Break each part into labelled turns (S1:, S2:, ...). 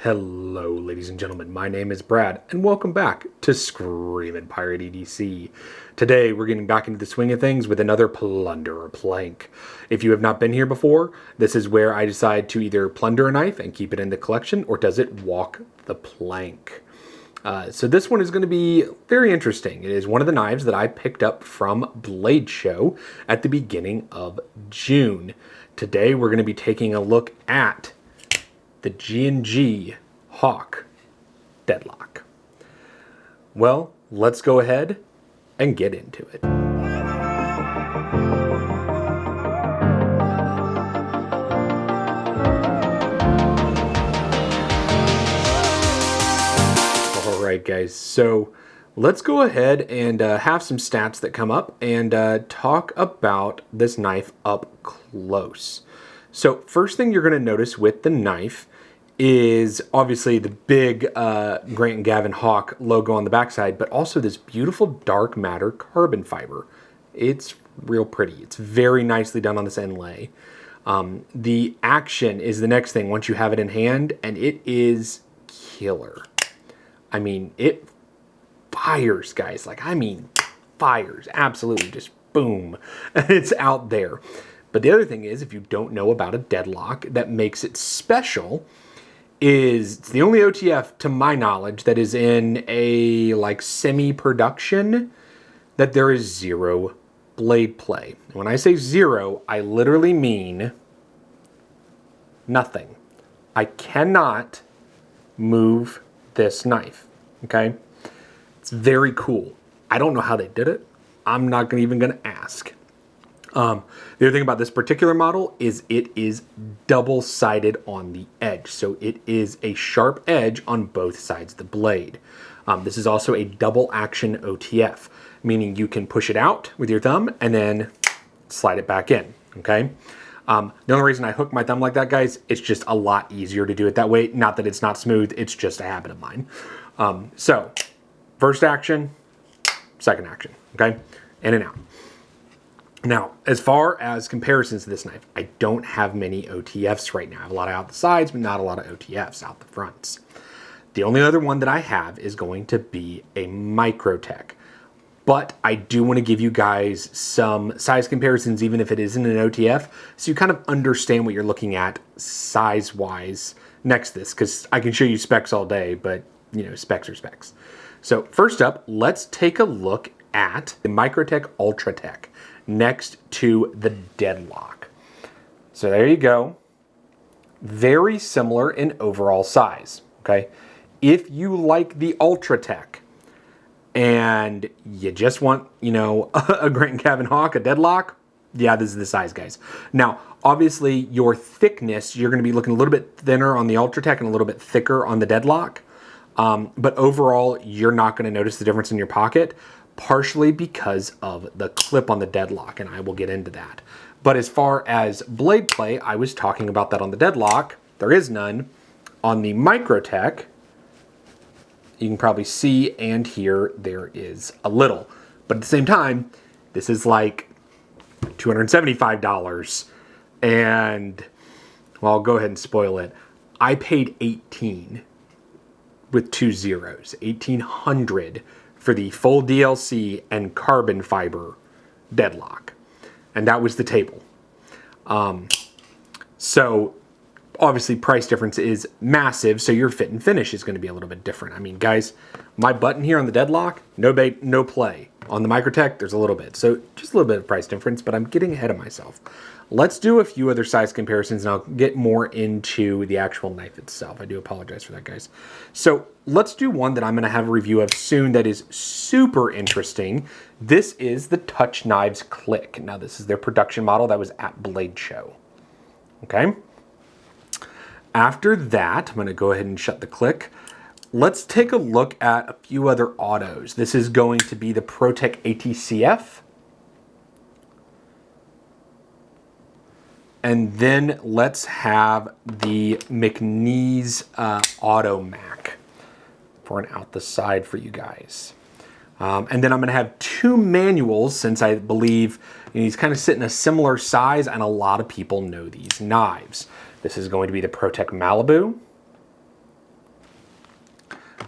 S1: Hello, ladies and gentlemen. My name is Brad, and welcome back to Screamin' Pirate EDC. Today, we're getting back into the swing of things with another plunder or plank. If you have not been here before, this is where I decide to either plunder a knife and keep it in the collection, or does it walk the plank? So this one is going to be very interesting. It is one of the knives that I picked up from Blade Show at the beginning of June. Today, we're going to be taking a look at the G&G Hawk Deadlock. Well, let's go ahead and get into it. All right, guys, so let's go ahead and have some stats that come up and talk about this knife up close. So first thing you're going to notice with the knife is obviously the big Grant and Gavin Hawk logo on the backside, but also this beautiful dark matter carbon fiber. It's real pretty. It's very nicely done on this inlay. The action is the next thing once you have it in hand, and it is killer. I mean, it fires, guys. Fires. Absolutely, just boom. It's out there. But the other thing is, if you don't know about a Deadlock, that makes it special is it's the only OTF, to my knowledge, that is in a semi-production that there is zero blade play. When I say zero, I literally mean nothing. I cannot move this knife, okay? It's very cool. I don't know how they did it. I'm not even gonna ask. The other thing about this particular model is it is double-sided on the edge. So it is a sharp edge on both sides of the blade. This is also a double action OTF, meaning you can push it out with your thumb and then slide it back in, okay? The only reason I hook my thumb like that, guys, it's just a lot easier to do it that way. Not that it's not smooth, it's just a habit of mine. So, first action, second action, okay? In and out. Now, as far as comparisons to this knife, I don't have many OTFs right now. I have a lot out the sides, but not a lot of OTFs out the fronts. The only other one that I have is going to be a Microtech. But I do want to give you guys some size comparisons, even if it isn't an OTF, so you kind of understand what you're looking at size-wise next to this, because I can show you specs all day, but, you know, specs are specs. So first up, let's take a look at the Microtech Ultratech next to the Deadlock. So there you go. Very similar in overall size, okay? If you like the Ultratech and you just want, you know, a Grant and Gavin Hawk, a Deadlock, yeah, this is the size, guys. Now, obviously, your thickness, you're going to be looking a little bit thinner on the Ultratech and a little bit thicker on the Deadlock. But overall, you're not going to notice the difference in your pocket, partially because of the clip on the Deadlock, and I will get into that. But as far as blade play, I was talking about that on the Deadlock. There is none. On the Microtech, you can probably see and hear there is a little. But at the same time, this is like $275. And, well, I'll go ahead and spoil it. I paid $18 with 2 zeros, $1,800 for the full DLC and carbon fiber Deadlock. And that was the table. So obviously price difference is massive, so your fit and finish is going to be a little bit different. I mean, guys, my button here on the Deadlock, no bait, no play. On the Microtech, there's a little bit. So just a little bit of price difference, but I'm getting ahead of myself. Let's do a few other size comparisons, and I'll get more into the actual knife itself. I do apologize for that, guys. So let's do one that I'm going to have a review of soon that is super interesting. This is the Touch Knives Click. Now, this is their production model that was at Blade Show. Okay? After that, I'm going to go ahead and shut the click. Let's take a look at a few other autos. This is going to be the ProTech ATCF. And then let's have the McNeese Automac for an out the side for you guys. And then I'm going to have 2 manuals, since I believe he's kind of sitting a similar size and a lot of people know these knives. This is going to be the ProTech Malibu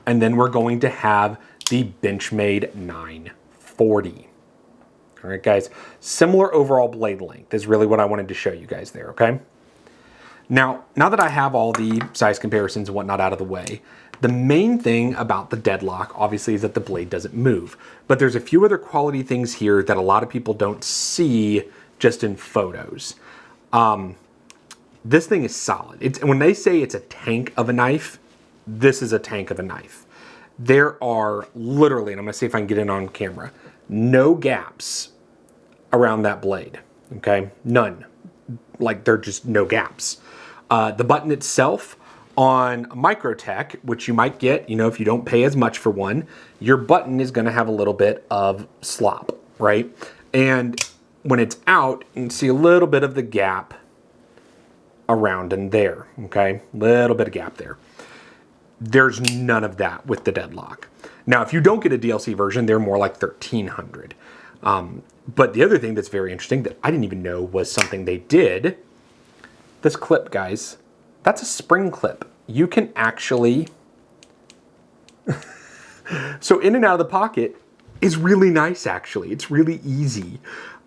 S1: And then we're going to have the Benchmade 940. All right, guys, similar overall blade length is really what I wanted to show you guys there, okay? Now that I have all the size comparisons and whatnot out of the way, the main thing about the Deadlock, obviously, is that the blade doesn't move. But there's a few other quality things here that a lot of people don't see just in photos. This thing is solid. When they say it's a tank of a knife, this is a tank of a knife. There are literally, and I'm gonna see if I can get in on camera, no gaps around that blade, okay? None. Like, there are just no gaps. The button itself on Microtech, which you might get, you know, if you don't pay as much for one, your button is gonna have a little bit of slop, right? And when it's out, you can see a little bit of the gap around in there, okay? Little bit of gap there. There's none of that with the Deadlock. Now, if you don't get a DLC version, they're more like $1,300. But the other thing that's very interesting that I didn't even know was something they did, this clip, guys, that's a spring clip. You can actually, so in and out of the pocket is really nice, actually. It's really easy.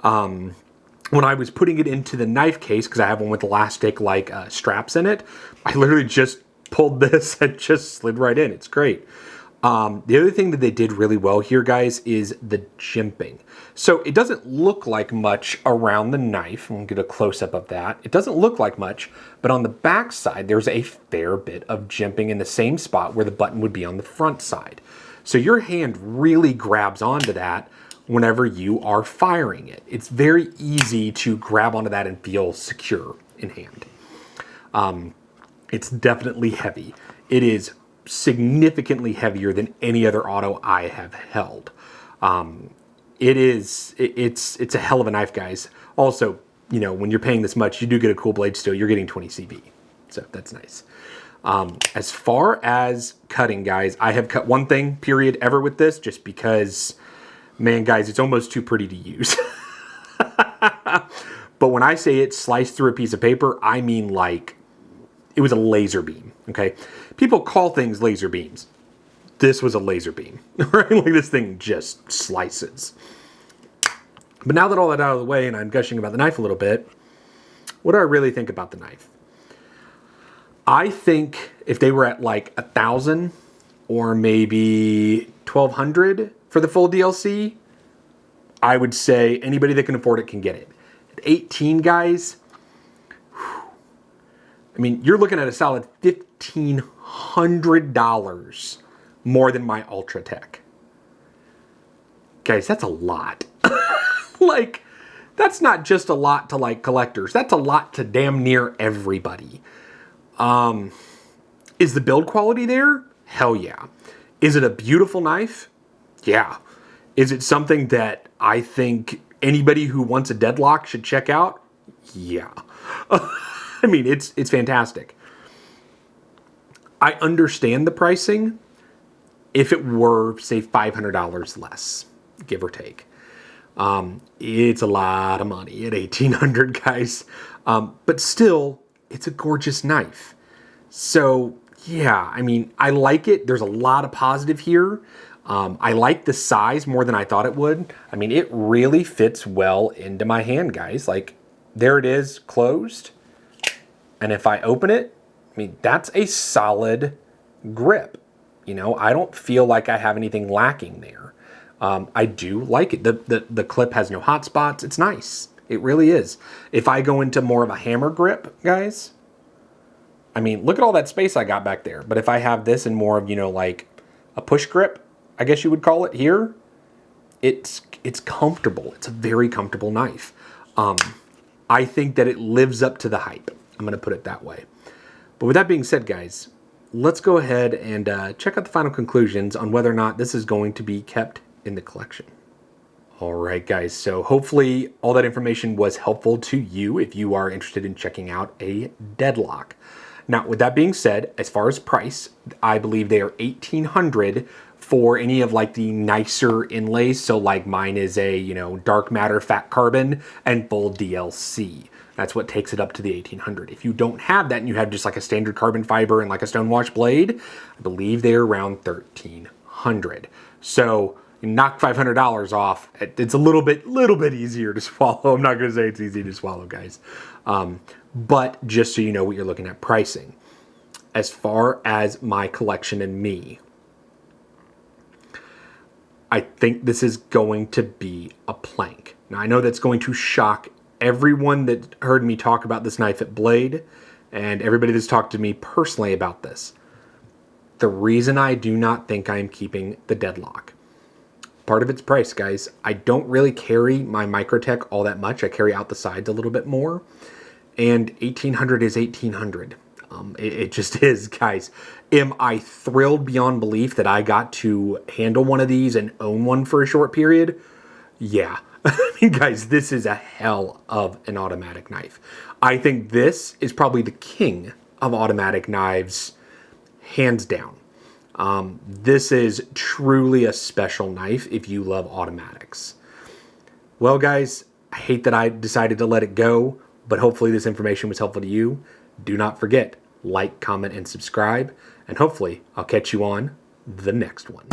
S1: When I was putting it into the knife case, because I have one with elastic like straps in it, I literally just pulled this and just slid right in. It's great. The other thing that they did really well here, guys, is the jimping. So it doesn't look like much around the knife. We'll get a close-up of that. It doesn't look like much, but on the back side, there's a fair bit of jimping in the same spot where the button would be on the front side. So your hand really grabs onto that whenever you are firing it. It's very easy to grab onto that and feel secure in hand. It's definitely heavy. It is significantly heavier than any other auto I have held. It's a hell of a knife, guys. Also, you know, when you're paying this much, you do get a cool blade steel. You're getting 20 CV, so that's nice. As far as cutting, guys, I have cut one thing, period, ever with this, just because, man, guys, it's almost too pretty to use. But when I say it sliced through a piece of paper, I mean like it was a laser beam, okay? People call things laser beams. This was a laser beam, right? Like, this thing just slices. But now that all that out of the way and I'm gushing about the knife a little bit, what do I really think about the knife? I think if they were at like 1,000 or maybe 1,200 for the full DLC, I would say anybody that can afford it can get it. At 18, guys, I mean, you're looking at a solid $1,500 more than my Ultratech. Guys, that's a lot. Like, that's not just a lot to like collectors. That's a lot to damn near everybody. Is the build quality there? Hell yeah. Is it a beautiful knife? Yeah. Is it something that I think anybody who wants a Deadlock should check out? Yeah. I mean, it's fantastic. I understand the pricing if it were, say, $500 less, give or take. It's a lot of money at $1,800, guys. But still, it's a gorgeous knife. So, yeah, I mean, I like it. There's a lot of positive here. I like the size more than I thought it would. I mean, it really fits well into my hand, guys. Like, there it is, closed. And if I open it, I mean, that's a solid grip. You know, I don't feel like I have anything lacking there. I do like it. The clip has no hot spots. It's nice. It really is. If I go into more of a hammer grip, guys, I mean, look at all that space I got back there. But if I have this in more of, you know, like a push grip, I guess you would call it here, it's comfortable. It's a very comfortable knife. I think that it lives up to the hype. I'm going to put it that way. But with that being said, guys, let's go ahead and check out the final conclusions on whether or not this is going to be kept in the collection. All right, guys, so hopefully all that information was helpful to you if you are interested in checking out a Deadlock. Now, with that being said, as far as price, I believe they are $1,800 for any of like the nicer inlays. So like mine is a, you know, dark matter, fat carbon, and full DLC. That's what takes it up to the 1800. If you don't have that and you have just like a standard carbon fiber and like a stonewash blade, I believe they're around 1300. So you knock $500 off. It's a little bit easier to swallow. I'm not going to say it's easy to swallow, guys. But just so you know what you're looking at pricing. As far as my collection and me, I think this is going to be a plank. Now, I know that's going to shock everyone that heard me talk about this knife at Blade and everybody that's talked to me personally about this. The reason I do not think I'm keeping the Deadlock, part of its price, guys. I don't really carry my Microtech all that much. I carry out the sides a little bit more. And 1800 is 1800. It just is, guys. Am I thrilled beyond belief that I got to handle one of these and own one for a short period? Yeah. I mean, guys, this is a hell of an automatic knife. I think this is probably the king of automatic knives, hands down. This is truly a special knife if you love automatics. Well, guys, I hate that I decided to let it go, but hopefully this information was helpful to you. Do not forget, like, comment, and subscribe, and hopefully I'll catch you on the next one.